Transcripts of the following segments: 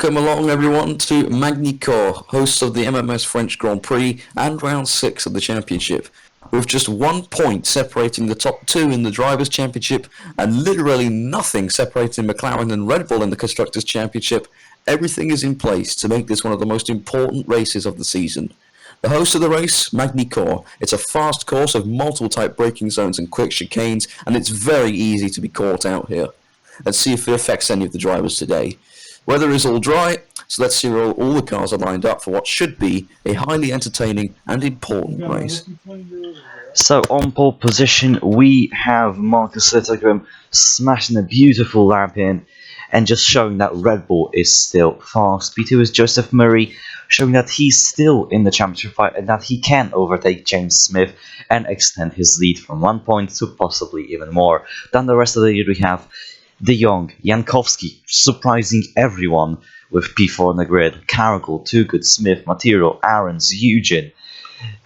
Welcome along everyone to Magny-Cours, hosts of the MMS French Grand Prix and round 6 of the championship. With just 1 point separating the top 2 in the Drivers' Championship and literally nothing separating McLaren and Red Bull in the Constructors' Championship, everything is in place to make this one of the most important races of the season. The host of the race, Magny-Cours. It's a fast course of multiple type braking zones and quick chicanes, and it's very easy to be caught out here. Let's see if it affects any of the drivers today. Weather is all dry, so let's see where all the cars are lined up for what should be a highly entertaining and important race. So on pole position we have Marcus Littlegrim smashing a beautiful lap in and just showing that Red Bull is still fast. P2 is Joseph Murray, showing that he's still in the championship fight and that he can overtake James Smith and extend his lead from 1 point to possibly even more. Then the rest of the lead we have De Jong, Jankowski, surprising everyone with P4 on the grid, Cargill, Toogood, Smith, Material, Aarons, Eugen,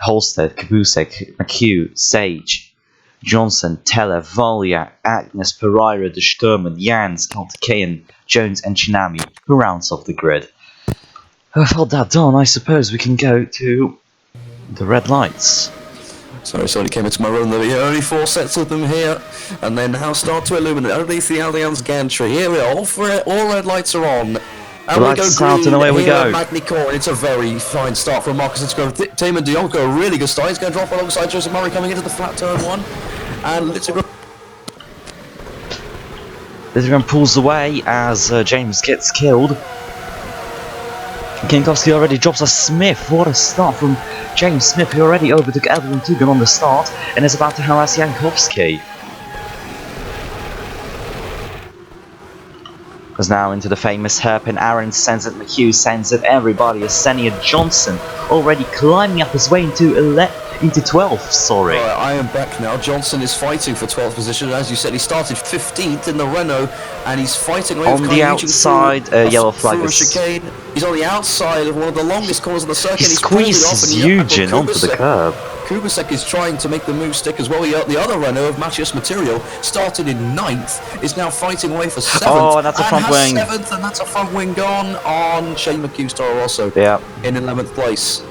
Holstead, Kabusek, McHugh, Sage, Johnson, Teller, Valia, Agnes, Pereira, De Sturman, Jans, Kaltikayan, Jones and Chinami, who rounds off the grid. With all that done, I suppose we can go to the red lights. Sorry, somebody came into my room. There are only 4 sets of them here, and they now start to illuminate underneath the Allianz gantry. Here we are, all red lights are on. And we go green and away we go. Magny-Cours. It's a very fine start from Marcus Littlegrim. Damon De Jong got a really good start. He's going to drop alongside Joseph Murray coming into the flat turn 1. And Littlegrim pulls away as James gets killed. Jankowski already drops a Smith. What a start from James Smith, who already overtook Edwin Toogood on the start and is about to harass Jankowski. Goes now into the famous hairpin. Aaron sends it, McHugh sends it, everybody is sending it. Johnson already climbing up his way into 12th, sorry. Right, I am back now. Johnson is fighting for 12th position. As you said, he started 15th in the Renault, and he's fighting away on the outside. Yellow flag is... chicane. He's on the outside of one of the longest corners on the circuit. He squeezes Eugen onto the curb. Kubasek is trying to make the move stick as well. The other Renault of Matthias Material started in 9th, is now fighting away for 7th. Oh, and that's a front wing. 7th, and that's a front wing gone on Shane McHugh's Toro Rosso. Yeah. In 11th place.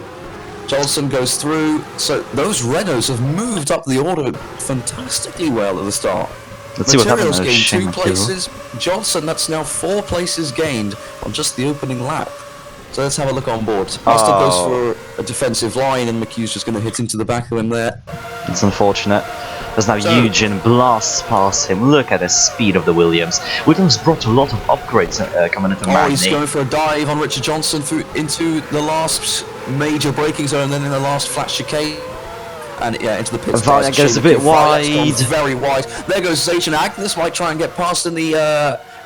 Johnson goes through. So those Renaults have moved up the order fantastically well at the start. Let's see what happens. Gained 2 places. Johnson, that's now 4 places gained on just the opening lap. So let's have a look on board. Master goes for a defensive line, and McHugh's just going to hit into the back of him there. It's unfortunate. There's now Eugen blasts past him. Look at the speed of the Williams. Williams brought a lot of upgrades coming into Magny. He's going for a dive on Richard Johnson through into the last major braking zone, and then in the last flat chicane. And yeah, into the pits. Valia goes a bit wide. Very wide. There goes Zage, and Agnes might try and get past in the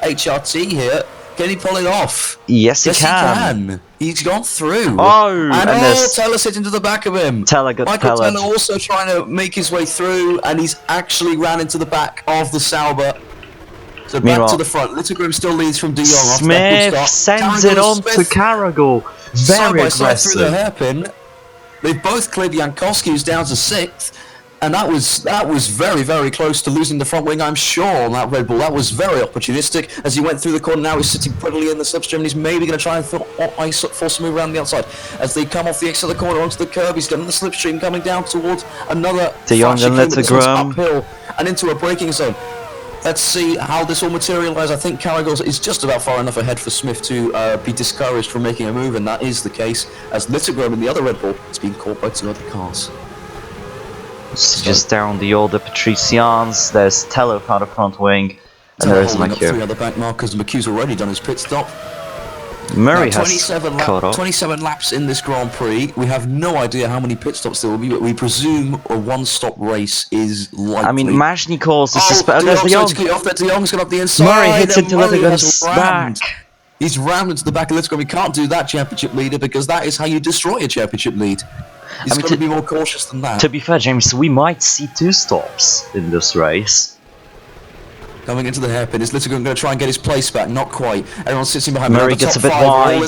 HRT here. Can he pull it off? Yes, he can. He's gone through. And Teller's hit into the back of him. Teller got Michael Teller also trying to make his way through, and he's actually ran into the back of the Sauber. So back to the front. Littlegrim still leads from De Jong. Smith sends it on to Cargill. Very aggressive. Through the hairpin. They've both cleared Jankowski, who's down to 6th. And that was very, very close to losing the front wing, I'm sure, on that Red Bull. That was very opportunistic. As he went through the corner, now he's sitting prettily in the slipstream, and he's maybe going to try and force a move around the outside. As they come off the exit of the corner onto the curb, he's getting the slipstream coming down towards another De Jong and Littlegrim uphill and into a braking zone. Let's see how this will materialise. I think Cargill is just about far enough ahead for Smith to be discouraged from making a move, and that is the case, as Littlegrim in the other Red Bull is being caught by 2 other cars. So just down the older Patricians, there's Tello out of front wing, and there is McHugh. 3 other back markers. McHugh's already done his pit stop. Murray has caught up. 27 laps in this Grand Prix. We have no idea how many pit stops there will be, but we presume a 1-stop race is likely. I mean, Magny-Cours is suspended. There's De Jong. De Jong's got up the inside. Murray hits into Littlegrim's back. He's rammed into the back of Littlegrim. He can't do that, championship leader, because that is how you destroy a championship lead. He's got to be more cautious than that. To be fair, James, we might see 2 stops in this race. Coming into the hairpin, is Littlegrim going to try and get his place back? Not quite. Everyone's sitting behind Murray gets a bit wide.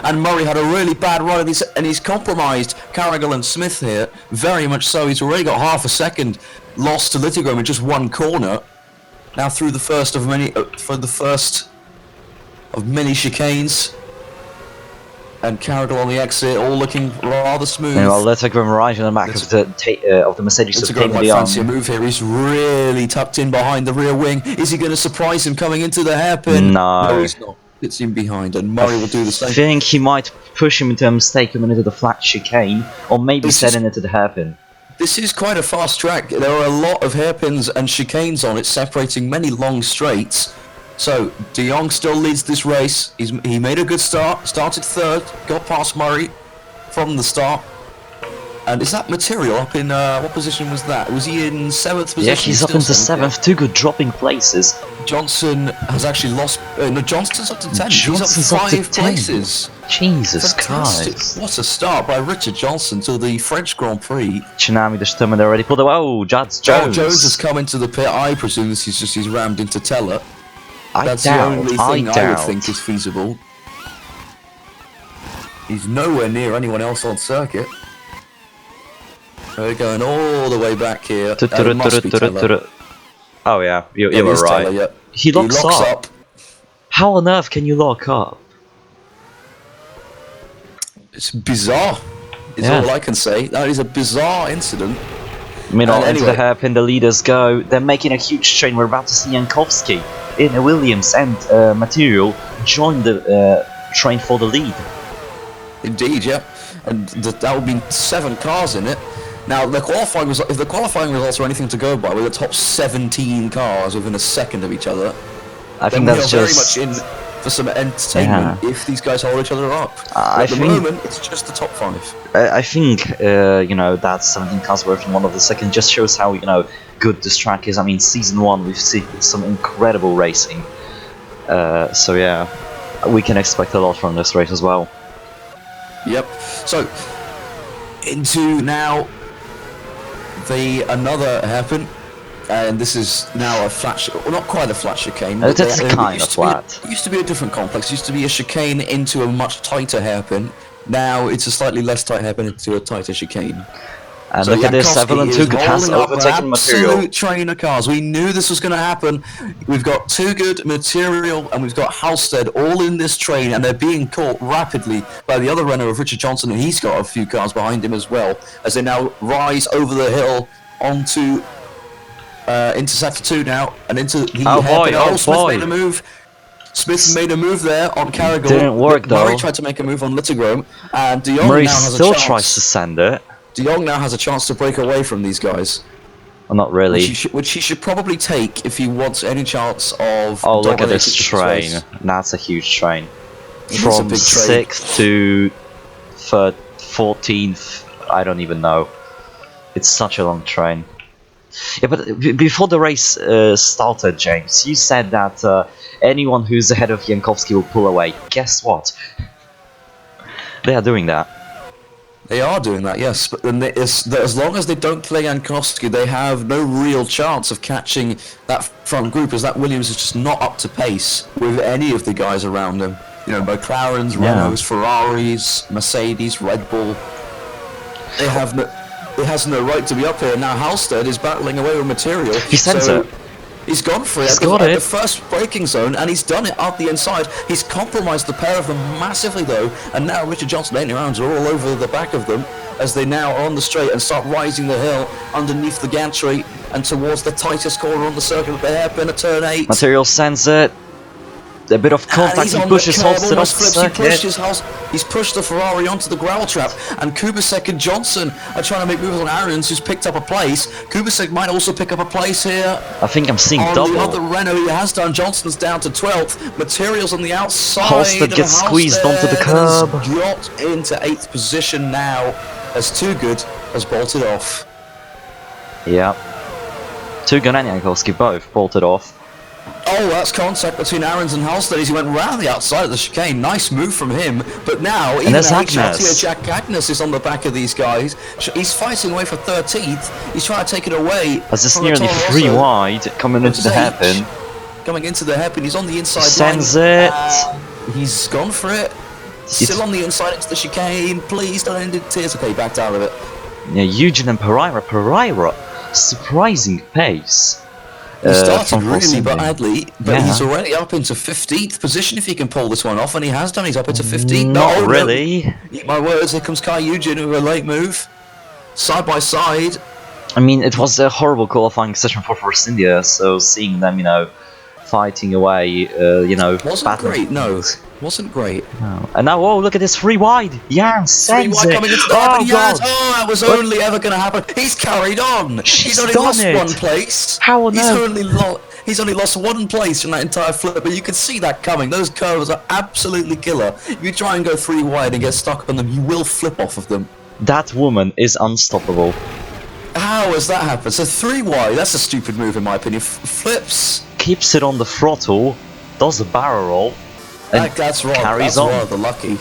And Murray had a really bad run, and he's compromised Cargill and Smith here. Very much so. He's already got half a second lost to Littlegrim in just 1 corner. Now through the first of many, for the first of many chicanes. and Carrador on the exit, all looking rather smooth. Meanwhile, Lettergrim right in the back of the Mercedes to take the fancy a move here. He's really tucked in behind the rear wing. Is he going to surprise him coming into the hairpin? No, he's not. It's in behind, and Murray will do the same. I think he might push him into a mistake coming into the flat chicane, or maybe setting into the hairpin. This is quite a fast track. There are a lot of hairpins and chicanes on it, separating many long straights. So, De Jong still leads this race. He made a good start, started third, got past Murray from the start. And is that Material up in, what position was that? Was he in 7th position? Yeah, he's up into 7th, two good dropping places. Johnson has actually lost, no, Johnston's up to 10. Johnson's he's up 5 up to 10. places. Jesus Fantastic. Christ. What a start by Richard Johnson to the French Grand Prix. Chinami determined already pulled away. Oh, Jones. Jones has come into the pit. I presume this is just he's rammed into Teller. That's the only thing I would think is feasible. He's nowhere near anyone else on circuit. We're going all the way back here. Oh yeah, you were right. Teller, yeah. He locks up. How on earth can you lock up? It's bizarre. Is all I can say. That is a bizarre incident. Meanwhile, into the hairpin, the leaders go. They're making a huge train. We're about to see Jankowski in a Williams and Material join the train for the lead. Indeed, yeah. And that would be 7 cars in it. Now, if the qualifying results are anything to go by, with the top 17 cars within a second of each other, I think that's just very much in for some entertainment if these guys hold each other up. At the moment, it's just the top 5. I think that 17 cars worth in one of the second just shows how good this track is. I mean, season 1 we've seen some incredible racing, so yeah, we can expect a lot from this race as well. Yep. So into now another hairpin. And this is now a flat, well, not quite a flat chicane. It's a kind of flat. It used to be a different complex. It used to be a chicane into a much tighter hairpin. Now it's a slightly less tight hairpin into a tighter chicane. And so look at this, Evelyn Too Good has overtaken Material. Absolute train of cars. We knew this was going to happen. We've got Too Good, Material, and we've got Halstead all in this train, and they're being caught rapidly by the other runner of Richard Johnson, and he's got a few cars behind him as well, as they now rise over the hill onto into sector 2 now, and into the hairpin. Smith made a move. Smith made a move there on Carragher. Didn't work though. Murray tried to make a move on Littergrome, and De Jong Murray now has still a chance. tries to send it. De Jong now has a chance to break away from these guys. Well, not really. Which he should probably take if he wants any chance of. Oh, look at this train. That's a huge train. From 6th to 14th, I don't even know. It's such a long train. Yeah, but before the race started, James, you said that anyone who's ahead of Jankowski will pull away. Guess what? They are doing that. They are doing that, yes. But then as long as they don't play Jankowski, they have no real chance of catching that front group, as that Williams is just not up to pace with any of the guys around him. You know, McLarens, Renaults, Ferraris, Mercedes, Red Bull. They have no. It has no right to be up here. Now Halstead is battling away with Material. He sends it. He's gone for it at the first braking zone, and he's done it out the inside. He's compromised the pair of them massively, though, and now Richard Johnson and Aarons are all over the back of them as they now are on the straight and start rising the hill underneath the gantry and towards the tightest corner on the circuit of the hairpin at turn 8. Material sends it. A bit of contact, he pushes Halstead off the circuit. He's pushed the Ferrari onto the gravel trap, and Kubasek and Johnson are trying to make moves on Aarons, who's picked up a place. Kubasek might also pick up a place here. I think I'm seeing on double. The other Renault he has done. Johnson's down to 12th. Materials on the outside. Halstead gets squeezed onto the curb. Got into 8th position now, as Too Good has bolted off. Yeah. Too Good and Jankowski both bolted off. Oh, that's contact between Aarons and Halstead as he went round the outside of the chicane. Nice move from him. But now, even HRT Jack Agnes is on the back of these guys. He's fighting away for 13th. He's trying to take it away. As it's nearly 3 wide, coming into the hairpin. Coming into the hairpin, he's on the inside Sends line. it. He's gone for it. Still on the inside into the chicane. Please don't end in tears. Okay, backed out of it. Yeah, Eugene and Pereira. Surprising pace. He started from really Force India. badly, but he's already up into 15th position if he can pull this one off, and he has done. He's up into 15th. Not No, really. No. Eat my words, here comes Kai Yujin with a late move. Side by side. I mean, it was a horrible qualifying session for Force India, so seeing them, fighting away, Wasn't great, no. Wasn't great. No. And now, oh, look at this free wide. Jan sends it. Coming into the Oh, God. Oh, that was only ever going to happen. He's carried on. He's only lost one place. How on earth? He's only lost one place from that entire flip, but you can see that coming. Those curves are absolutely killer. If you try and go 3 wide and get stuck on them, you will flip off of them. That woman is unstoppable. How has that happened? So 3 wide, that's a stupid move in my opinion. Flips. Keeps it on the throttle, does a barrel roll, and that's carries on. Rather lucky.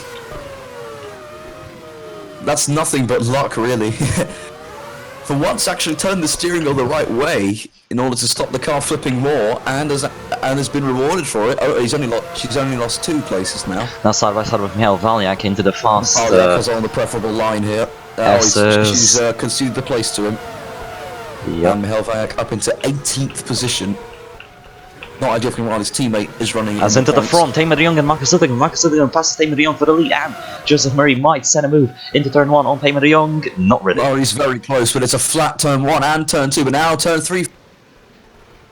That's nothing but luck, really. For once, actually turned the steering wheel the right way in order to stop the car flipping more, and has been rewarded for it. Oh, she's only lost 2 places now. Now side by side with Mihail Valyak into the fast. Valyak on the preferable line here. She's conceded the place to him. Yep. And Mihail Valyak up into 18th position. Not ideal for him while his teammate is running. As into the front, Tamer de Jong and Marcus Zuttinger. Marcus Zuttinger passes Tamer de Jong for the lead, and Joseph Murray might send a move into turn 1 on Tamer de Jong. Not really. Oh, he's very close, but it's a flat turn 1 and turn 2, but now turn 3.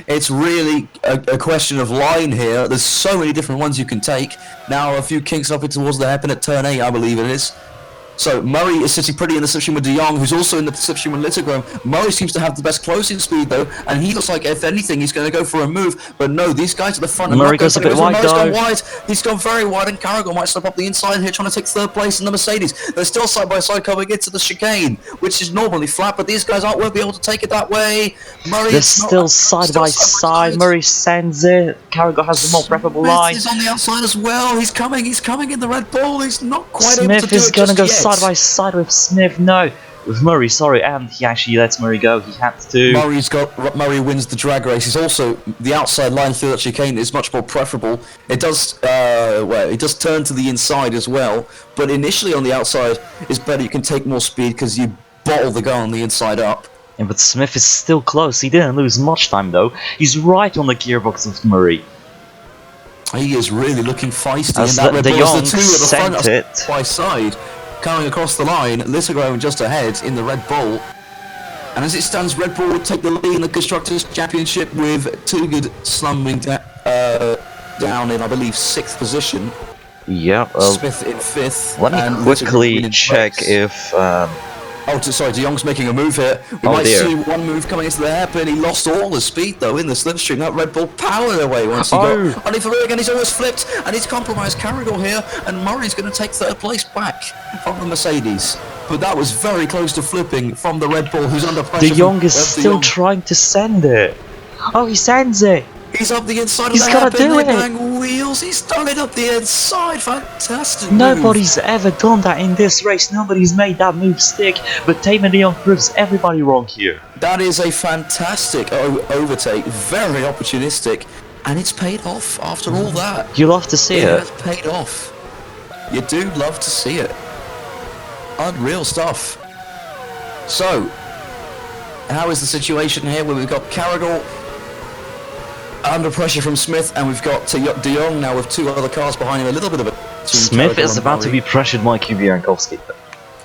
It's really a question of line here. There's so many different ones you can take. Now a few kinks up towards the hairpin at turn 8, I believe it is. So Murray is sitting pretty in the slipstream with De Jong, who's also in the slipstream with Littlegram. Murray seems to have the best closing speed though, and he looks like if anything he's going to go for a move. But no, these guys at the front. Murray goes a bit wide though. Gone wide. He's gone very wide, and Carragher might slip up the inside here, trying to take 3rd place in the Mercedes. They're still side by side coming into the chicane, which is normally flat, but these guys won't be able to take it that way. They're still side by side. Murray sends it. Carragher has the more preferable line. He's on the outside as well. He's coming in the Red Bull. He's not quite able to do it. Smith is going to go yet. side by side with Smith, no, with Murray, sorry, and he actually lets Murray go. He had to. Murray wins the drag race. He's also the outside line through that chicane is much more preferable. It does it does turn to the inside as well, but initially on the outside is better. You can take more speed because you bottle the guy on the inside up. Yeah, but Smith is still close. He didn't lose much time though. He's right on the gearbox of Murray. He is really looking feisty. As and that De Jong the 2 at the front sent it by side. Coming across the line, Littlegram just ahead in the Red Bull. And as it stands, Red Bull would take the lead in the Constructors' Championship with Tugud slumming down in, I believe, 6th position. Yeah. Smith in 5th. Let me quickly check if. Sorry, De Jong's making a move here. We might see one move coming into the hairpin. He lost all the speed though in the slipstream. That Red Bull powered away once he got. And for again, he's almost flipped, and he's compromised Carragher here. And Murray's going to take 3rd place back from the Mercedes. But that was very close to flipping from the Red Bull, who's under pressure. De Jong is still trying to send it. Oh, he sends it. He's up the inside. He's got to do it. Wheels. He's done it up the inside. Fantastic. Nobody's ever done that in this race. Nobody's made that move stick. But Tamer de Jong proves everybody wrong here. That is a fantastic overtake. Very opportunistic, and it's paid off after all that. You love to see it. It's paid off. You do love to see it. Unreal stuff. So, how is the situation here? Where we've got Carragher under pressure from Smith, and we've got De Jong now with 2 other cars behind him. A little bit of a... Smith is about to be pressured by QB Jankowski.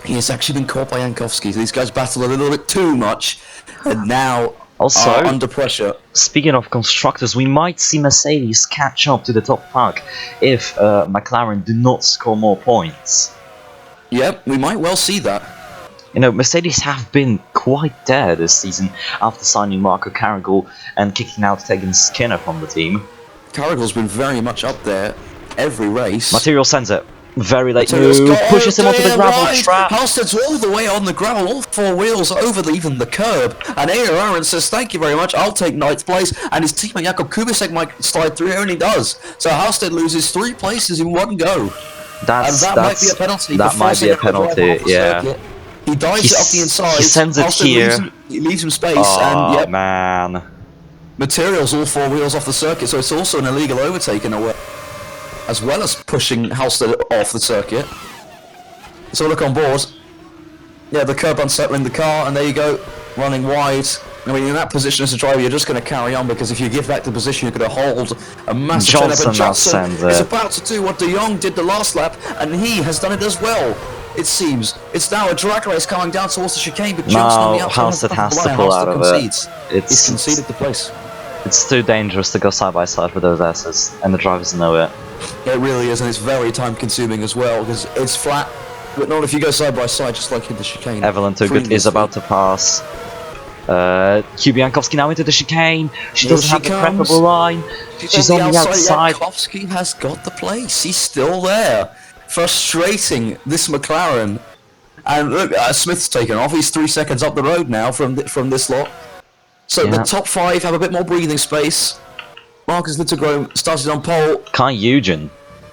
He has actually been caught by Jankowski. So these guys battle a little bit too much, and now also are under pressure. Speaking of constructors, we might see Mercedes catch up to the top pack if McLaren do not score more points. Yep, we might well see that. You know, Mercedes have been quite dead this season after signing Marco Carragher and kicking out Tegan Skinner from the team. Carragher's been very much up there every race. Material sends it. Very late move. Pushes him onto the gravel trap. Halstead's all the way on the gravel, all 4 wheels over even the curb. And Aaron says, thank you very much, I'll take 9th place. And his teammate Jakub Kubicek might slide through here, and he does. So Halstead loses 3 places in one go. That might be a penalty. That might be a penalty, yeah. Circuit. He dives it up the inside. He sends it here. He leaves him space. Oh, and yep, man. Materials all 4 wheels off the circuit, so it's also an illegal overtake in a way, as well as pushing Halstead off the circuit. So look on board. Yeah, the curb unsettling the car, and there you go, running wide. I mean, in that position as a driver, you're just going to carry on because if you give back the position, you're going to hold a massive turn up. And Johnson is about to do what De Jong did the last lap, and he has done it as well. It seems it's now a drag race coming down towards the chicane, but Johnson on the outside has to pull out of it. He's conceded the place. It's too dangerous to go side by side with those S's, and the drivers know it. It really is, and it's very time-consuming as well because it's flat, but not if you go side by side, just like in the chicane. Evelyn Toogood is about to pass. Q Biankowski now into the chicane. She doesn't have the preferable line. She's on the outside. Biankowski has got the place. He's still there. Frustrating this McLaren. And look, Smith's taken off. He's 3 seconds up the road now from this lot. So the top 5 have a bit more breathing space. Marcus Littlegrom started on pole. Kai Eugen.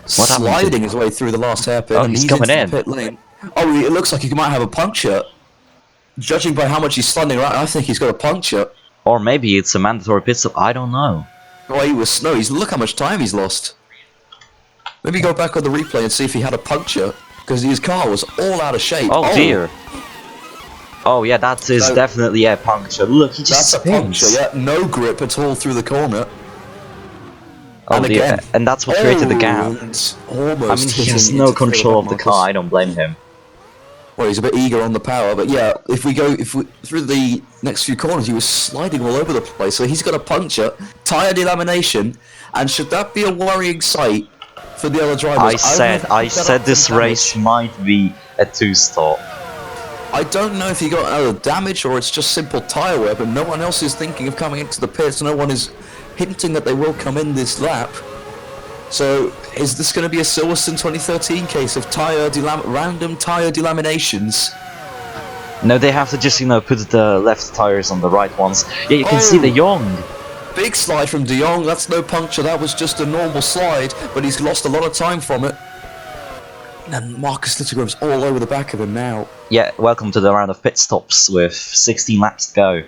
Sliding his way through the last hairpin. Oh, he's coming in. Pit lane. Oh, it looks like he might have a puncture. Judging by how much he's sliding around, I think he's got a puncture. Or maybe it's a mandatory pit stop, I don't know. Oh, look how much time he's lost. Maybe go back on the replay and see if he had a puncture, because his car was all out of shape. Oh dear. Oh yeah, that is definitely a puncture. Look, he just spins. That's a puncture, yeah. No grip at all through the corner. Oh and dear. Again, and that's what created the gap. Almost I mean, he has no control of the car, I don't blame him. Well, he's a bit eager on the power, but yeah, if we through the next few corners, he was sliding all over the place. So he's got a puncture, tyre delamination, and should that be a worrying sight for the other drivers? I said this race might be a 2-stop. I don't know if he got either damage or it's just simple tyre wear, but no one else is thinking of coming into the pits. No one is hinting that they will come in this lap. So, is this going to be a Silverstone 2013 case of random tyre delaminations? No, they have to just, put the left tyres on the right ones. Yeah, you can see De Jong. Big slide from De Jong, that's no puncture, that was just a normal slide, but he's lost a lot of time from it. And Marcus Littlegrom's all over the back of him now. Yeah, welcome to the round of pit stops with 16 laps to go.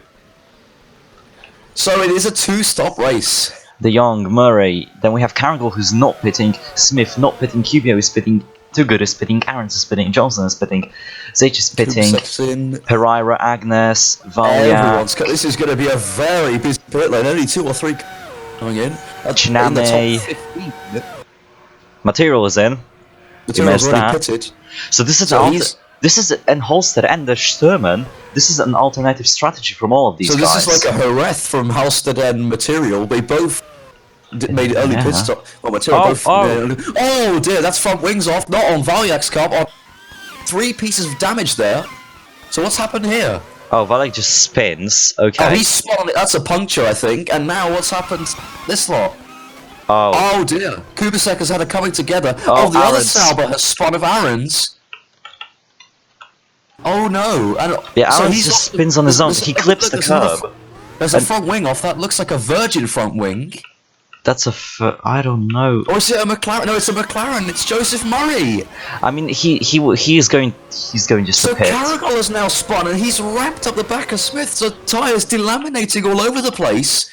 So it is a 2-stop race. De Jong, Murray, then we have Carrigal who's not pitting, Smith not pitting, Cubio is pitting, Toogood is pitting, Cairns is pitting, Johnson is pitting, Zech is pitting, Pereira, Agnes, Valya. This is going to be a very busy pit lane, only 2 or 3 going in. Chiname, Material is in. Material's already pitted. So this is and Holstead and the Sturman. This is an alternative strategy from all of these guys. So this is like a Hereth from Halstead and Material. They both made early pit stop. Well, Material oh dear, that's front wings off. Not on Valyak's car. 3 pieces of damage there. So what's happened here? Oh, Valyak just spins. Okay. Oh, he's spun on it. That's a puncture, I think. And now what's happened? This lot. Oh dear. Kubasek has had a coming together. Oh, the other Sauber has spun of Aaron's. Oh no! And yeah, Aaron just spins on his own. He clips the curb. There's a front wing off that. Looks like a Virgin front wing. That's I don't know. Or is it a McLaren? No, it's a McLaren. It's Joseph Murray. I mean, he is going just to pit. So Carrigal has now spun and he's wrapped up the back of Smith. So tyres delaminating all over the place.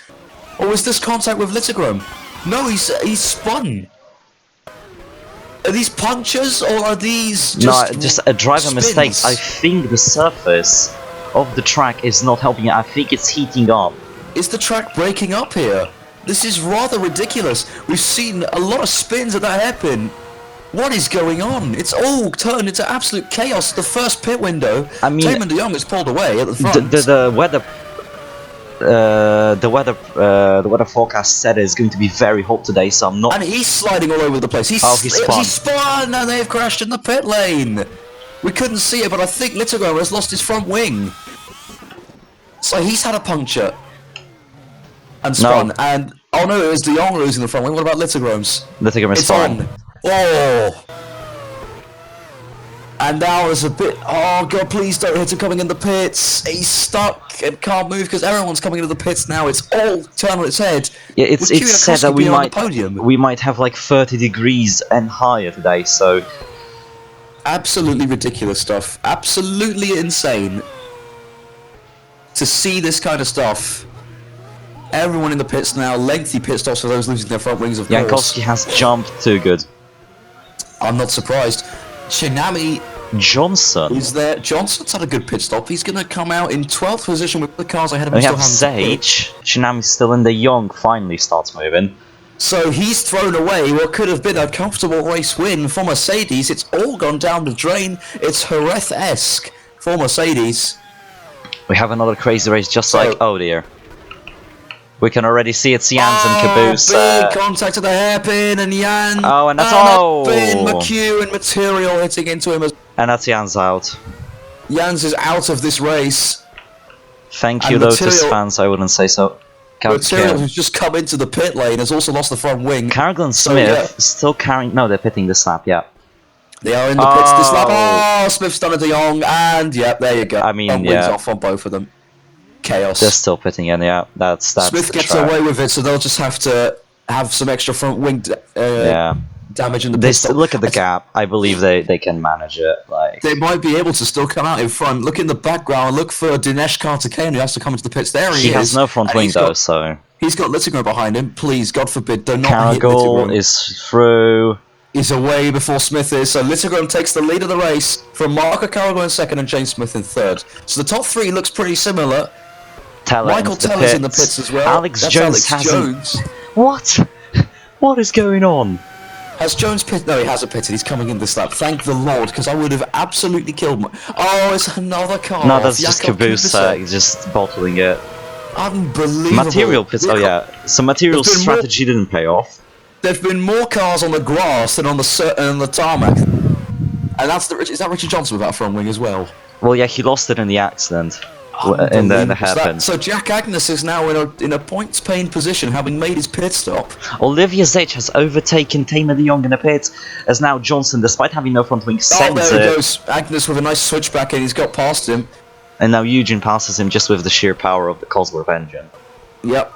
Or is this contact with Littlegrom? No, he's spun. Are these punctures or are these just a driver spins? mistake? I think the surface of the track is not helping it. I think it's heating up. Is the track breaking up here? This is rather ridiculous. We've seen a lot of spins at that hairpin. What is going on? It's all turned into absolute chaos. The first pit window. I mean, Taman de Jong is pulled away at the front. The weather forecast said it's going to be very hot today, so I'm not. And he's sliding all over the place. He spun and they've crashed in the pit lane. We couldn't see it, but I think Littlegrom has lost his front wing. So he's had a puncture and spun. And oh no, it was De Jong losing the front wing. What about Littlegrom's? Littlegrom is fine. On. Oh. And now there's a bit. Oh god, please don't hit him coming in the pits. He's stuck and can't move because everyone's coming into the pits now. It's all turned on its head. Yeah, it's said that we might have like 30 degrees and higher today. So absolutely ridiculous stuff. Absolutely insane to see this kind of stuff. Everyone in the pits now. Lengthy pit stops for those losing their front wings. Of course. Jankowski has jumped too good. I'm not surprised. Chinami Johnson. Is there? Johnson's had a good pit stop. He's going to come out in 12th position with the cars ahead of him. We have Sage. Shinami's still in. De Jong finally starts moving. So he's thrown away what could have been a comfortable race win for Mercedes. It's all gone down the drain. It's Jerez-esque for Mercedes. We have another crazy race just like... Oh dear. We can already see it's Jans and Caboose. Big contact to the hairpin and Jan. Oh, and that's McHugh and Material hitting into him. And that's Jans out. Jans is out of this race. Thank you, Lotus fans. I wouldn't say so. Material, who's just come into the pit lane, has also lost the front wing. Carrigan Smith still carrying... No, they're pitting this lap, yeah. They are in the pits this lap. Oh, Smith's done a De Jong, and yep, there you go. I mean, front wings off on both of them. Chaos. They're still pitting in, yeah. That's Smith gets away with it, so they'll just have to have some extra front wing damage in the pit stop. Look at the gap. I believe they can manage it. Like they might be able to still come out in front. Look in the background. Look for Dinesh Karthikeyan, who has to come into the pits. There he is. He has no front wing though, so he's got Littlegram behind him. Please, God forbid, do not hit Carrigal Littlegram. is through. He's away before Smith is, so Littlegram takes the lead of the race from Marco Carrigal in second and James Smith in third. So the top three looks pretty similar. Michael Teller's in the pits as well. Alex Jones. What? What is going on? Has Jones pitted? No, he hasn't pitted. He's coming in this lap. Thank the Lord, because I would have absolutely killed him. Oh, it's another car. No, that's just Caboose just bottling it. Unbelievable. Material pits. Oh yeah. So Material strategy didn't pay off. There've been more cars on the grass than on the tarmac. And that's is that Richard Johnson without a front wing as well? Well, yeah, he lost it in the accident. In the hairpin. So Jack Agnes is now in a points-paying position, having made his pit stop. Olivia Zech has overtaken Tamer de Jong in the pits, as now Johnson, despite having no front wing, sends it. There he goes. Agnes with a nice switchback, and he's got past him. And now Eugene passes him just with the sheer power of the Cosworth engine. Yep.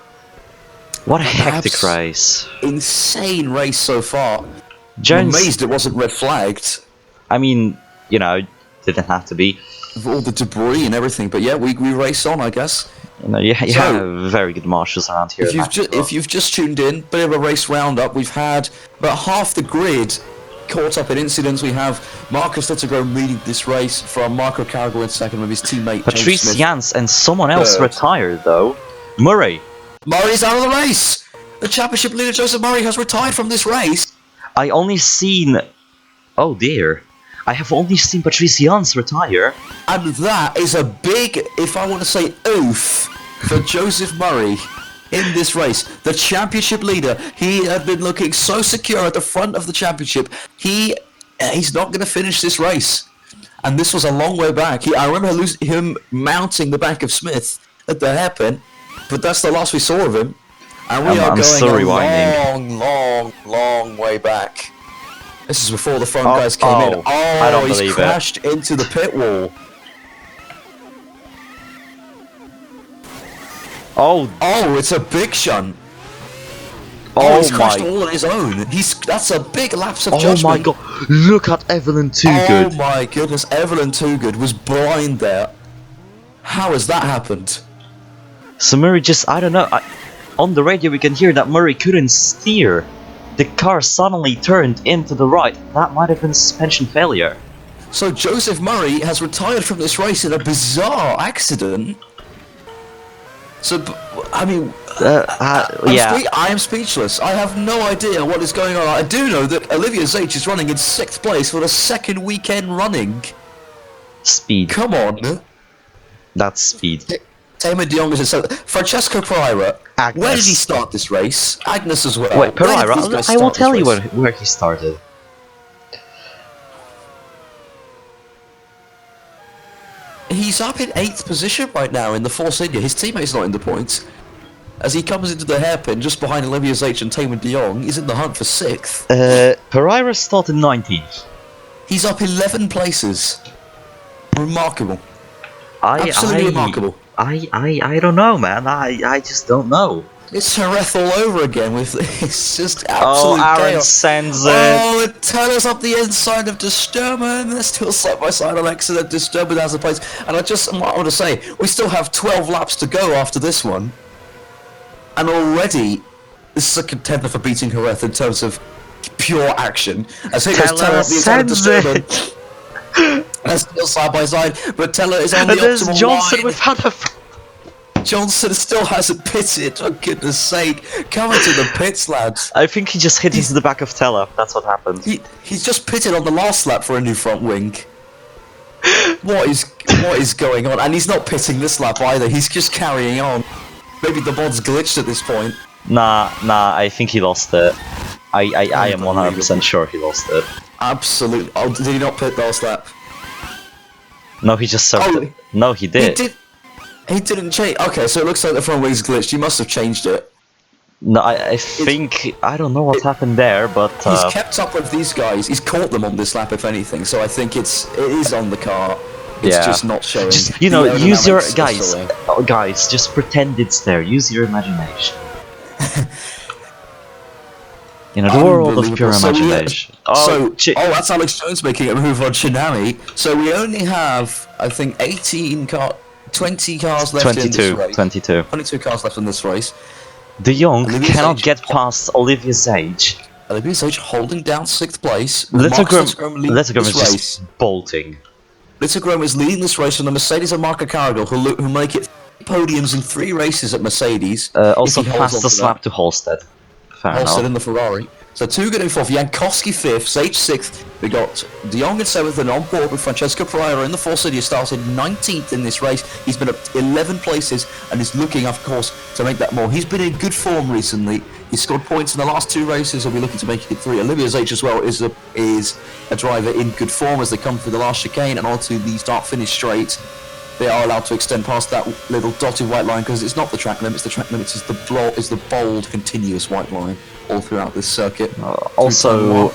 What a hectic race. Insane race so far. Jones, I'm amazed it wasn't red flagged. I mean, you know, didn't have to be. With all the debris and everything, but yeah, we race on, I guess. You know, you have very good marshals around here. If you've just tuned in, bit of a race roundup. We've had about half the grid caught up in incidents. We have Marcus Littlegram leading this race from Marco Carrigal in second with his teammate Patrice Jans, and someone else retired though. Murray's out of the race. The championship leader Joseph Murray has retired from this race. I only seen. Oh dear. I have only seen Patrice Jans retire. And that is a big, if I want to say, oof for Joseph Murray in this race. The championship leader, he had been looking so secure at the front of the championship. He's not going to finish this race. And this was a long way back. I remember him mounting the back of Smith at the hairpin, but that's the last we saw of him. And we are going a long way back. This is before the front guys came in. Oh, he's crashed into the pit wall. Oh, it's a big shunt. He's crashed all on his own. That's a big lapse of judgment. Oh my god, look at Evelyn Toogood. Oh my goodness, Evelyn Toogood was blind there. How has that happened? So Murray just, I don't know, on the radio we can hear that Murray couldn't steer. The car suddenly turned into the right. That might have been suspension failure. So Joseph Murray has retired from this race in a bizarre accident. So, I mean, yeah. I am speechless. I have no idea what is going on. I do know that Olivia Zech is running in 6th place for the second weekend running. Speed. Come on. That's speed. Tamer de Jong is in 7th. Francesco Pereira. Agnes. Where did he start this race? Agnes as well. Wait, Pereira? I will tell you where he started. He's up in 8th position right now in the Force India. His teammate's not in the points. As he comes into the hairpin just behind Olivia Zech and Tamer de Jong, he's in the hunt for 6th. Pereira started 19th. He's up 11 places. Remarkable. Absolutely remarkable. I don't know, man. I just don't know. It's Jerez all over again with it's just absolute Aaron chaos. sends it. Oh, it turns up the inside of Disturban. They're still side by side on accident. Disturban has the place. And I want to say, we still have 12 laps to go after this one. And already, this is a contender for beating Jerez in terms of pure action. As he goes turn up the inside of Disturban. They're still side by side, but Teller is on the And there's optimal Johnson line. without a... Johnson still hasn't pitted, for goodness sake. Come into the pits, lads. I think he just hit into the back of Teller, that's what happened. He's just pitted on the last lap for a new front wing. What is going on? And he's not pitting this lap either, he's just carrying on. Maybe the mod's glitched at this point. Nah, I think he lost it. I am 100% sure he lost it. Absolutely. Oh, did he not pit last lap? No, he just served it. No, he did. He didn't change. Okay, so it looks like the front wing's glitched. He must have changed it. No, I think... I don't know what happened there, but... He's kept up with these guys. He's caught them on this lap, if anything. So I think it is on the car. It's just not showing. Just, use your... Guys, just pretend it's there. Use your imagination. The world of pure imagination. That's Alex Jones making a move on Shinami. So we only have, I think, 20 cars left in this race. 22 cars left in this race. De Jong cannot get past Olivier Sage. Olivier Sage holding down 6th place. Littlegrim is just bolting. Littlegrim is leading this race on the Mercedes and Marco Cargill, who make it podiums in 3 races at Mercedes. Also fastest lap to Halstead. Halstead in the Ferrari. So 2 good in 4th, Jankowski 5th, Sage 6th. We got De Jong in 7th and on board with Francesco Pereira in the Force City. He started 19th in this race. He's been up 11 places and is looking, of course, to make that more. He's been in good form recently. He's scored points in the last 2 races. He'll be looking to make it 3. Olivier Sage as well is a driver in good form as they come through the last chicane and onto the start-finish straight. They are allowed to extend past that little dotted white line because it's not the track limits. The track limits is the bold, continuous white line all throughout this circuit. Also,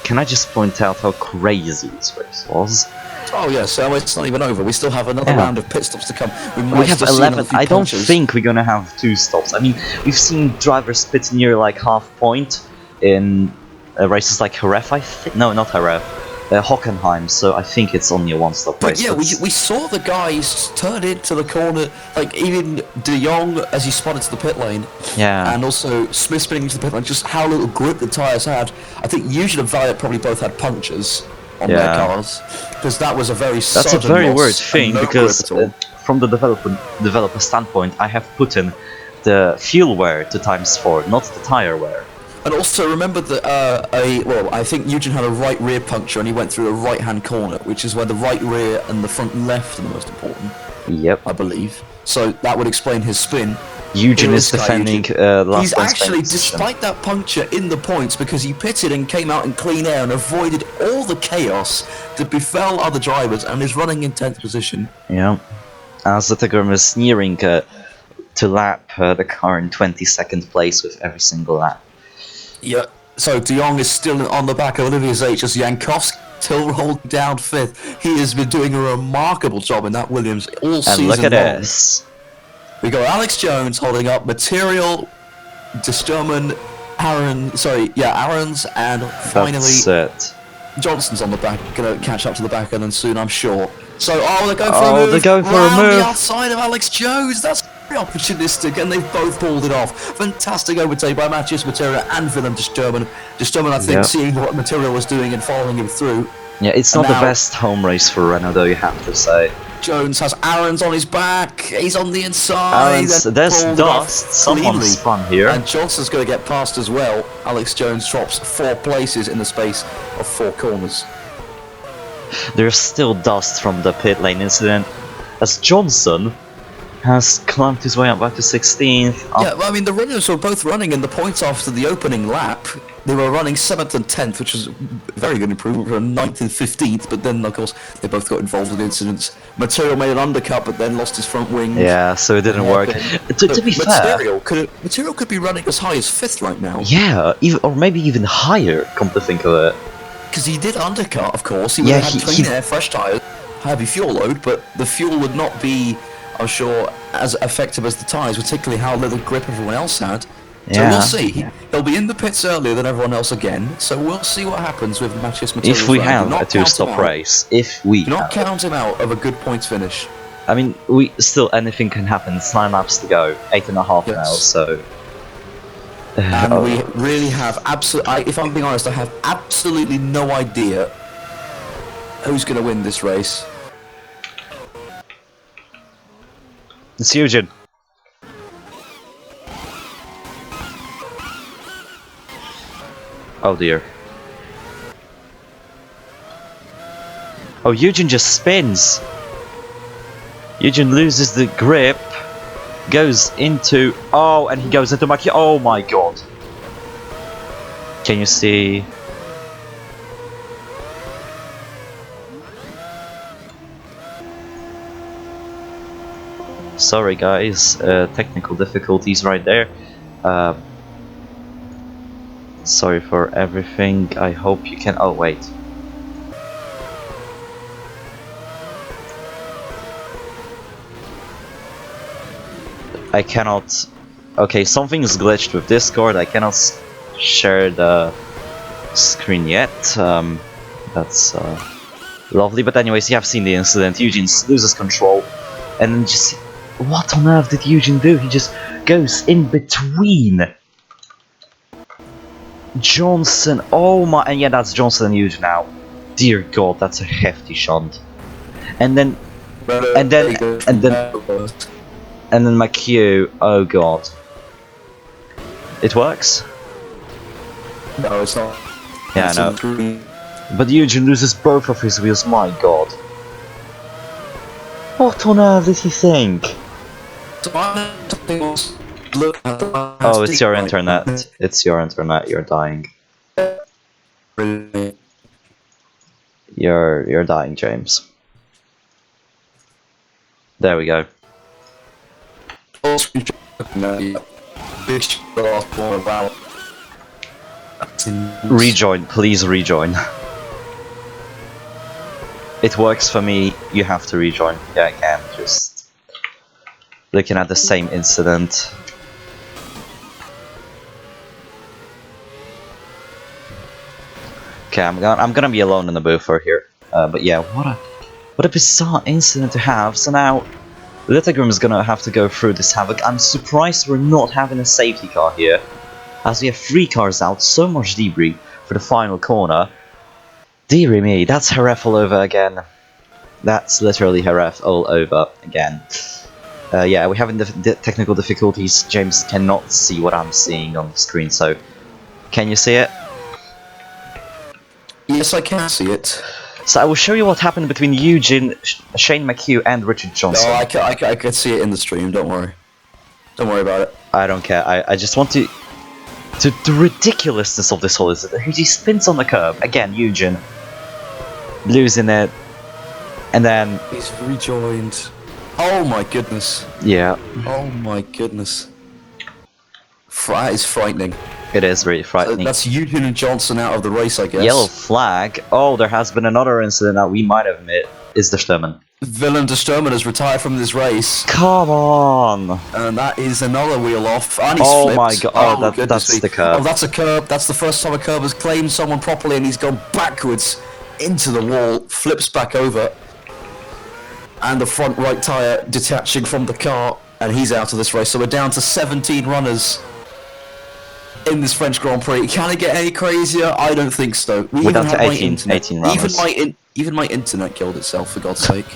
can I just point out how crazy this race was? Oh yeah, so it's not even over. We still have another round of pit stops to come. We have 11. I don't think we're gonna have 2 stops. I mean, we've seen drivers pit near like half point in races like Jerez, I think. No, not Jerez. Hockenheim, so I think it's only a 1-stop race. But yeah, we saw the guys turn into the corner, like even De Jong as he spun into the pit lane. Yeah. And also Smith spinning into the pit lane, just how little grip the tyres had. I think Eugene and Valiant probably both had punctures on their cars, because that was a very That's a very weird thing, because from the developer standpoint, I have put in the fuel wear to ×4, not the tyre wear. And also remember that I think Eugene had a right rear puncture and he went through a right-hand corner, which is where the right rear and the front left are the most important. Yep. I believe. So that would explain his spin. Eugene is defending last He's actually, despite that puncture in the points, because he pitted and came out in clean air and avoided all the chaos that befell other drivers and is running in 10th position. Yeah. As Littlegrim is nearing to lap the car in 22nd place with every single lap. Yeah, so De Jong is still on the back of Olivier Sage as Jankowski still holding down 5th. He has been doing a remarkable job in that Williams all season long. And look at this. We got Alex Jones holding up Material, Disturman, Aarons, and finally That's it. Johnson's on the back, gonna catch up to the back end and soon, I'm sure. So, they're going for a move. They're going for a move. The outside of Alex Jones. That's very opportunistic, and they've both pulled it off. Fantastic overtake by Matthias Material and Willem Disturman. Disturman, I think, seeing what Material was doing and following him through. Yeah, it's not the best home race for Renault, though, you have to say. Jones has Aarons on his back. He's on the inside. Aarons, there's dust. Someone spun here. And Johnson's going to get past as well. Alex Jones drops 4 places in the space of 4 corners. There's still dust from the pit lane incident, as Johnson has climbed his way up back to 16th. Yeah, well, I mean, the runners were both running in the points after the opening lap. They were running 7th and 10th, which was a very good improvement from 9th and 15th, but then, of course, they both got involved in incidents. Material made an undercut, but then lost his front wing. Yeah, so it didn't work. To be fair... Material could be running as high as 5th right now. Yeah, or maybe even higher, come to think of it. Because he did undercut, of course. He would have had clean air, fresh tyres, heavy fuel load, but the fuel would not be, I'm sure, as effective as the tyres, particularly how little grip everyone else had. So we'll see. He'll be in the pits earlier than everyone else again, so we'll see what happens with Matthias Material. If we have a 2-stop race. Do not count him out of a good points finish. I mean, anything can happen. It's 9 laps to go, 8.5 now, so... And we really have if I'm being honest, I have absolutely no idea Who's going to win this race? It's Eugen. Oh dear. Oh, Eugen just spins. Eugen loses the grip, goes into... Oh, and he goes into Maki. Oh my god. Can you see? Sorry guys, technical difficulties right there. Sorry for everything. I hope you can... Oh wait. I cannot... Okay, something's glitched with Discord. I cannot share the screen yet. That's lovely. But anyways, you have seen the incident. Eugen loses control. And then just... What on earth did Eugen do? He just goes in between Johnson. Oh my... And yeah, that's Johnson and Eugen now. Dear God, that's a hefty shunt. And then... And then McHugh, oh god. It works? No, it's not. Yeah, I know. But Eugen loses both of his wheels, my god. What on earth did he think? Oh, it's your internet. It's your internet, you're dying. You're dying, James. There we go. Rejoin, please rejoin. It works for me, you have to rejoin. Yeah, I can, just looking at the same incident. Okay, I'm gonna be alone in the booth for here. But yeah, what a bizarre incident to have. So now Littlegrim is gonna have to go through this havoc. I'm surprised we're not having a safety car here, as we have 3 cars out, so much debris for the final corner. Dearie me, that's Heref all over again. That's literally Heref all over again. Yeah, we're having the technical difficulties. James cannot see what I'm seeing on the screen, so can you see it? Yes, I can see it. So I will show you what happened between Eugen, Shane McHugh and Richard Johnson. No, I can see it in the stream, don't worry. Don't worry about it. I don't care, I just want to... The ridiculousness of this whole is that he spins on the curb. Again, Eugen losing it. And then... He's rejoined. Oh my goodness. Yeah. Oh my goodness. That is frightening. It is really frightening. That's Eugen and Johnson out of the race, I guess. Yellow flag. Oh, there has been another incident that we might have missed. Is the Sturman. Willem de Sturman has retired from this race. Come on! And that is another wheel off. And he's Oh flipped. my god, oh, that's the curb. Oh, that's a curb. That's the first time a curb has claimed someone properly, and he's gone backwards into the wall, flips back over, and the front right tyre detaching from the car, and he's out of this race. So we're down to 17 runners in this French Grand Prix. Can it get any crazier? I don't think so. We're down to 18 runners. Even my internet killed itself, for God's sake.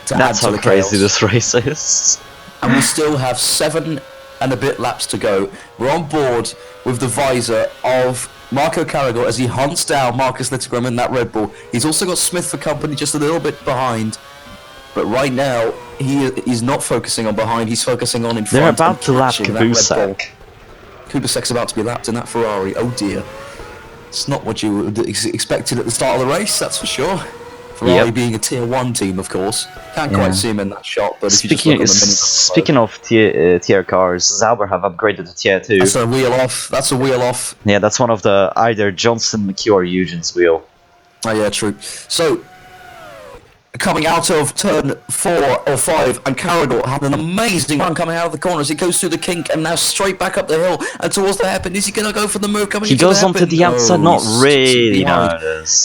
That's how crazy this race is. And we still have 7 and a bit laps to go. We're on board with the visor of Marco Carragher as he hunts down Marcus Littlegrim in that Red Bull. He's also got Smith for company just a little bit behind. But right now, he's not focusing on behind, he's focusing on in front. They're about to lap Kubusek. Kubisek's about to be lapped in that Ferrari, oh dear. It's not what you would expected at the start of the race, that's for sure. Ferrari being a tier 1 team, of course. Can't quite see him in that shot, but if you just look on the Speaking of tier cars, Sauber have upgraded to tier 2. That's a wheel off. That's a wheel off. Yeah, that's one of the either Johnson, McHugh or Eugen's wheel. Oh yeah, true. So, coming out of turn 4 or 5, and Carragher had an amazing run coming out of the corners. He goes through the kink and now straight back up the hill and towards the hairpin. Is he going to go for the move coming He into goes the onto hairpin? the outside, No, not really. No,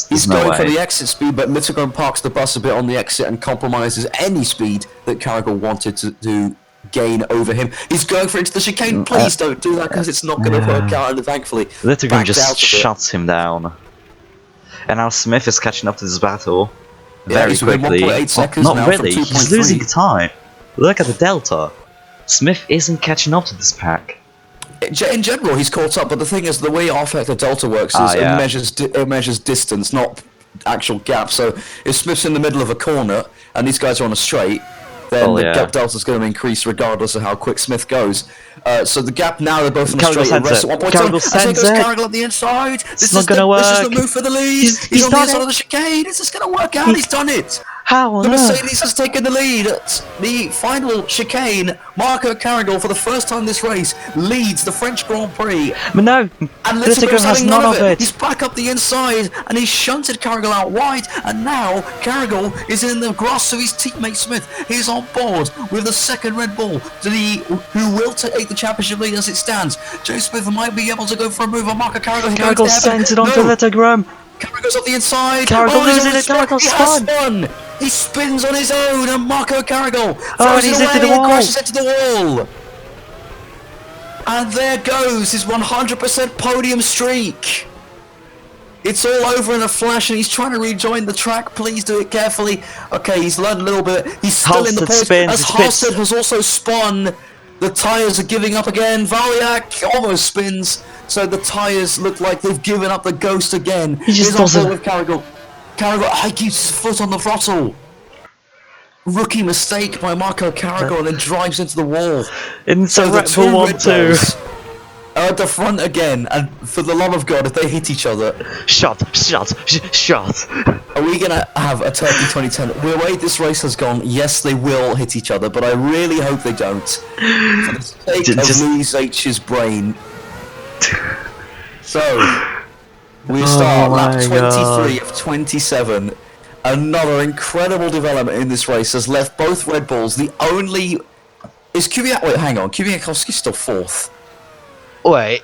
he's going for the exit speed, but Littlegrim parks the bus a bit on the exit and compromises any speed that Carragher wanted to gain over him. He's going for into the chicane. Please don't do that because it's not going to work out, and thankfully Littlegrim just shuts him down. And now Smith is catching up to this battle Yeah, very he's within quickly. 1.8 seconds Not now really, from he's losing 2.3. time. Look at the delta. Smith isn't catching up to this pack. In general, he's caught up, but the thing is, the way R-Factor Delta works is Yeah. it measures distance, not actual gap. So if Smith's in the middle of a corner and these guys are on a straight, then the gap delta's going to increase regardless of how quick Smith goes. So the gap now, they're both on a straight. Rest at 1.2. As he goes Carrigal on the inside. This is the move for the lead. He's on the inside of the chicane. Is this going to work out? He's done it. How on The earth? Mercedes has taken the lead at the final chicane. Marco Carrigal, for the first time this race, leads the French Grand Prix. But no, And Litigo has none of it. He's back up the inside, and he's shunted Carrigal out wide, and now Carrigal is in the grasp of his teammate Smith. He's on board with the second Red Bull, who will take the championship lead as it stands. Joe Smith might be able to go for a move on Marco Carrigal. Carrigal sends it onto Litigo. Carrigal's off the inside. Carrigal losing it. Carrigal's spun. He spins on his own, and Marco Carrigal and he's into the wall. crashes into the wall. And there goes his 100% podium streak. It's all over in a flash, and he's trying to rejoin the track. Please do it carefully. Okay, he's learned a little bit. He's still in the points. As Halstead has also spun. The tyres are giving up again. Valiak almost spins. So the tyres look like they've given up the ghost again. He just doesn't. With Carrigal. Carrigal keeps his foot on the throttle. Rookie mistake by Marco Carrigal, and then drives into the wall. So the two Red Bulls are at the front again, and for the love of God, if they hit each other... Shot! Are we going to have a Turkey 2010? The way this race has gone, yes, they will hit each other, but I really hope they don't. For the sake of Louis H's brain. So, we start lap 23 of 27. Another incredible development in this race has left both Red Bulls the only... Wait, hang on. Kubiakowski's still fourth. Wait.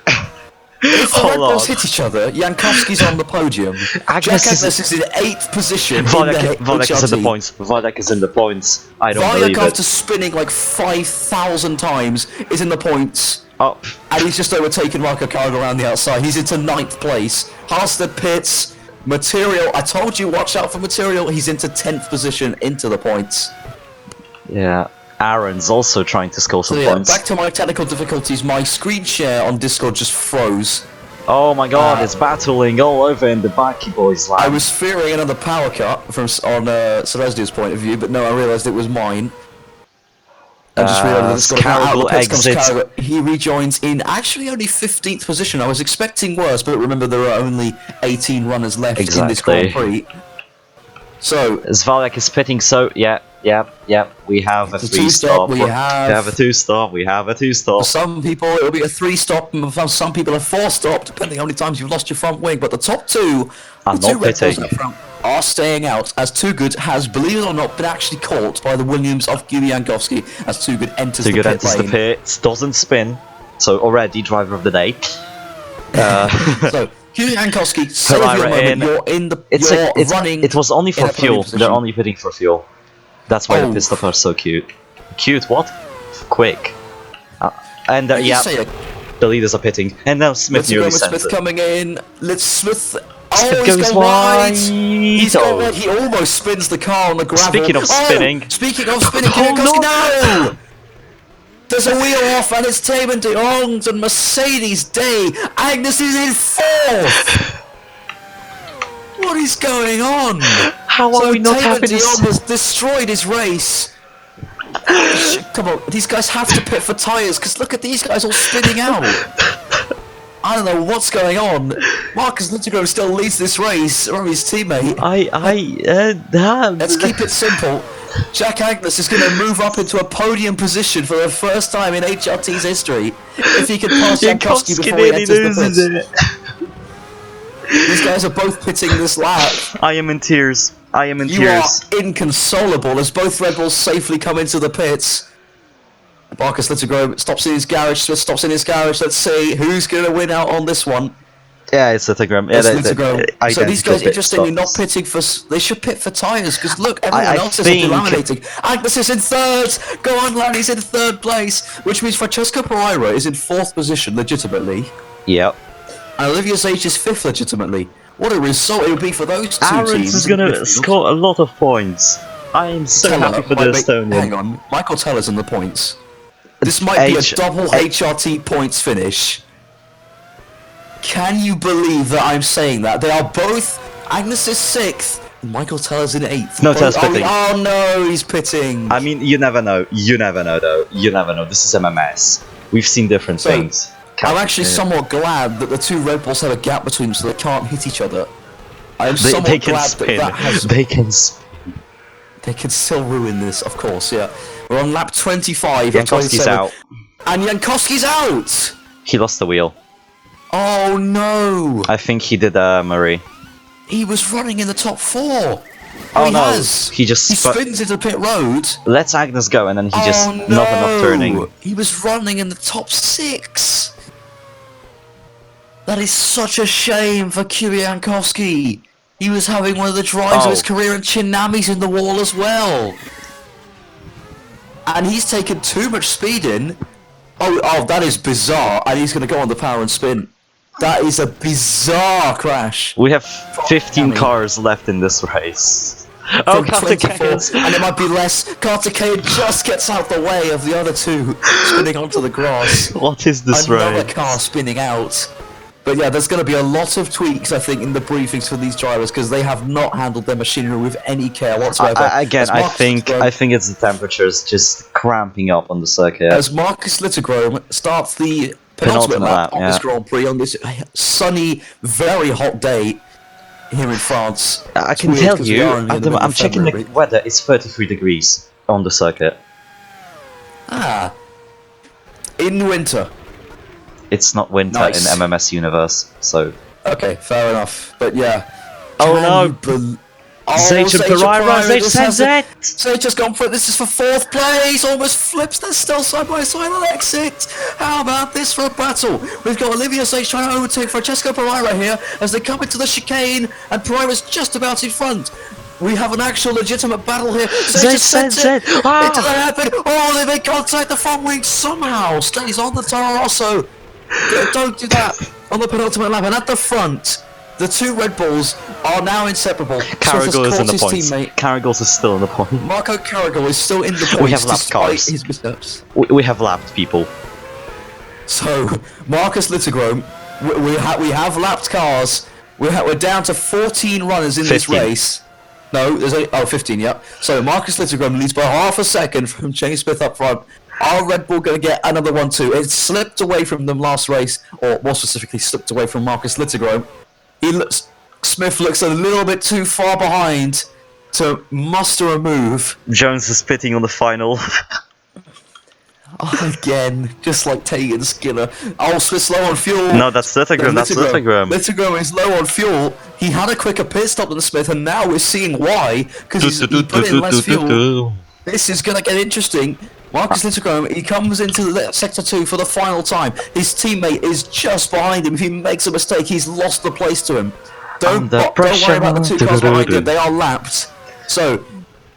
If the Red Bulls hit each other, Jankowski's on the podium. Jack Agnes is in 8th position. Valiak is in the points. Valiak is in the points. I don't believe it. Valiak, after spinning like 5,000 times, is in the points. Up. And he's just overtaken Marco Carrigal around the outside. He's into 9th place. Halstead pits. Material, I told you, watch out for Material. He's into 10th position, into the points. Yeah. Aaron's also trying to score some points. Back to my technical difficulties. My screen share on Discord just froze. Oh my god, it's battling all over in the Baki Boys lab. I was fearing another power cut from on Serezdia's point of view, but no, I realised it was mine. I just realised that Carrigal exits. He rejoins in actually only 15th position. I was expecting worse, but remember there are only 18 runners left in this Grand Prix. So Valiak is pitting, so yeah, we have a 3-stop. We have a 2-stop. We have a 2-stop. For some people it'll be a 3-stop, and for some people a 4-stop, depending on how many times you've lost your front wing. But the top two, are not pitting. Are staying out, as Too Good has, believe it or not, been actually caught by the Williams of Kubiakowski as Too Good enters the pit lane. The pit, doesn't spin, so already driver of the day. So Kubiakowski, save your moment. You're in the. Running. It was only for fuel. They're only pitting for fuel. That's why the pit stop are so cute. Cute what? Quick. And yeah, the leaders are pitting, and now Smith nearly sends it. Smith coming in. Smith. Oh, he's gone wide. He's gone wide. He almost spins the car on the gravel. Speaking of spinning, no! There's a wheel off, and it's Taman de Hong's and Mercedes Day. Agnes is in 4th. What is going on? How are we not having this? Taman de Hong has destroyed his race. Come on, these guys have to pit for tyres, because look at these guys all spinning out. I don't know what's going on. Marcus Litigo still leads this race from his teammate. Let's keep it simple. Jack Agnes is going to move up into a podium position for the first time in HRT's history. If he can pass Jankowski before he enters the pits. These guys are both pitting this lap. I am in tears. You are inconsolable as both Red Bulls safely come into the pits. Marcus Litigo stops in his garage, Smith stops in his garage. Let's see who's going to win out on this one. Yeah, it's Litigo. Yeah, so these guys, interestingly, not pitting for... They should pit for tyres, because look, everyone else is delaminating. Agnes is in 3rd! Go on, Lanny's in 3rd place! Which means Francesco Pereira is in 4th position, legitimately. Yep. And Olivia Sage is 5th, legitimately. What a result it would be for those two Aarons teams. is in gonna midfield. score a lot of points. I am so happy for the Estonian. Hang on, Michael Teller's in the points. This might be a double HRT points finish. Can you believe that I'm saying that? They are both. Agnes is 6th. Michael Teller's in 8th. No, Teller's pitting. Oh no, he's pitting. I mean, you never know. You never know, though. You never know. This is MMS. We've seen different things. I'm actually somewhat glad that the two Red Bulls have a gap between them so they can't hit each other. I'm somewhat glad that has... They can spin. They can still ruin this, of course, yeah. We're on lap 25 Jankowski's out. And Jankowski's out! He lost the wheel. Oh no! I think he did, Murray. He was running in the top 4! Oh he no, has. he spins into pit road. Let Agnes go, and then he just not enough turning. He was running in the top 6. That is such a shame for Jankowski. He was having one of the drives of his career, and Chinami's in the wall as well. And he's taken too much speed in. Oh, that is bizarre. And he's going to go on the power and spin. That is a bizarre crash. We have 15 cars left in this race. Oh, Kartikeyan! And it might be less. Kartikeyan just gets out the way of the other two, spinning onto the grass. What is this race? Another car spinning out. But yeah, there's going to be a lot of tweaks, I think, in the briefings for these drivers because they have not handled their machinery with any care whatsoever. I think it's the temperatures just cramping up on the circuit. As Marcus Littergrome starts the penultimate lap on this Grand Prix on this sunny, very hot day here in France. I can tell you, I'm checking the weather. It's 33 degrees on the circuit. Ah, in winter. It's not winter in MMS universe, so... Okay, fair enough. But yeah. Oh no! Zage and Pereira, Zage has gone for it. This is for 4th place. Almost flips. They're still side by side on exit. How about this for a battle? We've got Olivia Zage trying to overtake Francesco Pereira here as they come into the chicane, and Pereira's just about in front. We have an actual legitimate battle here. Zage sends it. It doesn't happen. Oh, they make contact. The front wing somehow stays on the Toro Rosso. Don't do that on the penultimate lap. And at the front, the two Red Bulls are now inseparable. Carrigal is in the points. Carrigal's is still in the point. Marco Carrigal is still in the points. We have lapped cars. His missteps. We have lapped people. So Marcus Littergrome, we have lapped cars. We're down to 14 runners in 15. this race. No, there's 15. Yep. So Marcus Littergrome leads by half a second from James Smith up front. Are Red Bull going to get another one too? It slipped away from them last race, or more specifically, slipped away from Marcus Littergrome. Smith looks a little bit too far behind to muster a move. Jones is pitting on the final. Again, just like Tegan Skinner. Oh, Smith's low on fuel. No, that's Littergrome. That's Littergrome. Littergrome is low on fuel. He had a quicker pit stop than Smith, and now we're seeing why, because he put in less fuel. This is going to get interesting. Marcus Littergrome, he comes into Sector 2 for the final time. His teammate is just behind him. If he makes a mistake, he's lost the place to him. Don't worry about the 2 cars behind him. They are lapped. So,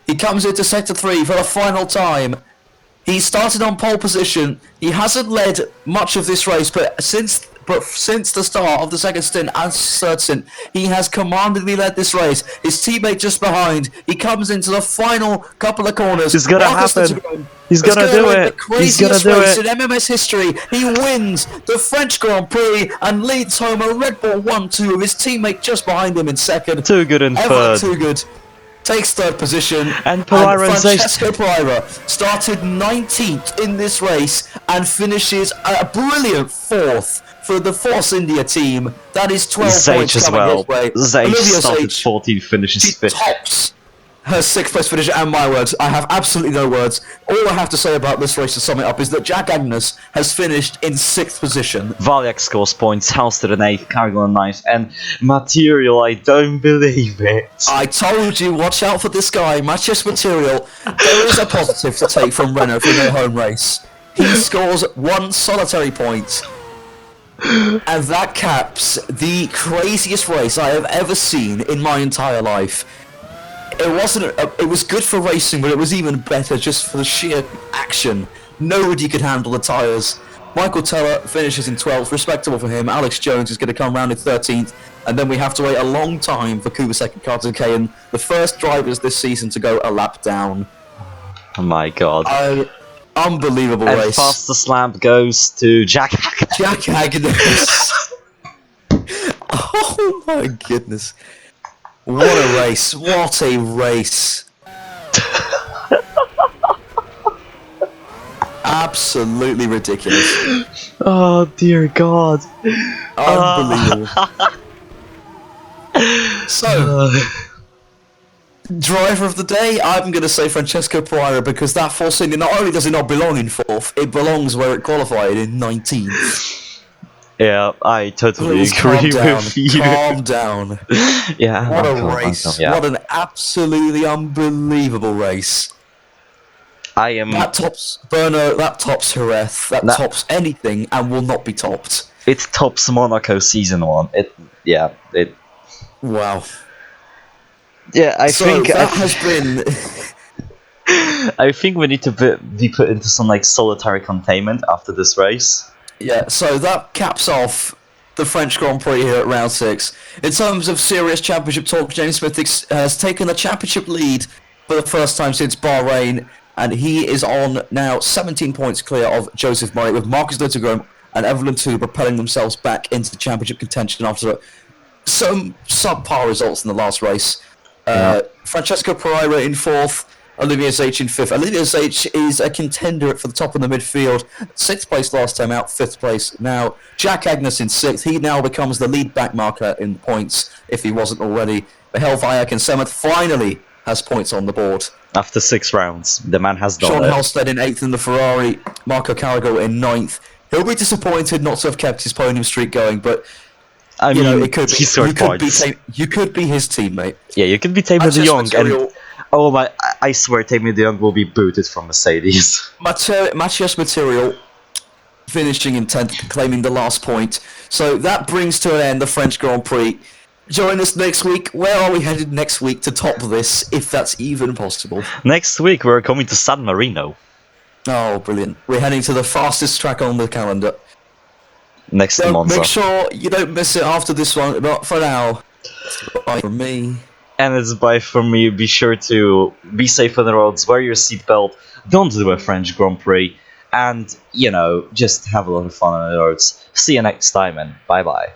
he comes into Sector 3 for the final time. He started on pole position. He hasn't led much of this race, but since the start of the second stint and third stint, he has commandingly led this race. His teammate just behind. He comes into the final couple of corners. It's gonna happen. He's gonna do it. He's gonna do it. In MMS history, he wins the French Grand Prix and leads home a Red Bull 1-2 with his teammate just behind him in second. Too good in third. Too good. Takes 3rd position. And Francesco Pereira started 19th in this race and finishes a brilliant 4th for the Force India team. That is 12 points as coming well. his way. Zage started 14th, finishes 5th. Tops her 6th place finish, and my words, I have absolutely no words. All I have to say about this race to sum it up is that Jack Agnes has finished in 6th position. Valiak scores points, Halstead an 8th, Cargill a 9th, and Material, I don't believe it. I told you, watch out for this guy, Matches Material. There is a positive to take from Renault for their home race. He scores 1 solitary point. And that caps the craziest race I have ever seen in my entire life. It was good for racing, but it was even better just for the sheer action. Nobody could handle the tyres. Michael Teller finishes in 12th, respectable for him. Alex Jones is going to come round in 13th. and then we have to wait a long time for Kubasek and Carter Kayan, the first drivers this season to go a lap down. Oh my god. Unbelievable And race. fastest lap goes to Jack. Jack Agnes. Oh my goodness. What a race. What a race. Absolutely ridiculous. Oh dear god. Unbelievable. So, driver of the day, I'm going to say Francesco Pereira, because that Force India, not only does it not belong in 4th, it belongs where it qualified in 19th. Yeah, I totally Please calm agree down. with you. Calm down. Yeah, What I'm a calm, race. yeah. What an absolutely unbelievable race. I am. That tops Burno, that tops Jerez, that tops anything, and will not be topped. It tops Monaco season 1. Wow. Yeah, I think that has been. I think we need to be put into some like solitary containment after this race. Yeah, so that caps off the French Grand Prix here at round 6. In terms of serious championship talk, James Smith has taken the championship lead for the first time since Bahrain, and he is on now 17 points clear of Joseph Murray, with Marcus Littogrom and Evelyn Tu propelling themselves back into the championship contention after some subpar results in the last race. Francesco Pereira in 4th, Olivier Zage in 5th. Olivier Zage is a contender for the top of the midfield. 6th place last time out, 5th place now. Jack Agnes in 6th. He now becomes the lead back marker in points, if he wasn't already. Mihail Vayak in 7th finally has points on the board. After 6 rounds, the man has done Sean it. Halstead in 8th in the Ferrari. Marco Carrigo in 9th. He'll be disappointed not to have kept his podium streak going, but I mean, it could be, he scored points. You could be his teammate. Yeah, you could be Tammy de Jong, and oh my, I swear Tammy de Jong will be booted from Mercedes. Matthias Material finishing in 10th, claiming the last point. So that brings to an end the French Grand Prix. Join us next week. Where are we headed next week to top this, if that's even possible? Next week we're coming to San Marino. Oh, brilliant. We're heading to the fastest track on the calendar. Next to Monza. Make sure you don't miss it after this one, but for now, it's bye from me. And it's bye from me. Be sure to be safe on the roads, wear your seatbelt, don't do a French Grand Prix, and, just have a lot of fun on the roads. See you next time, and bye-bye.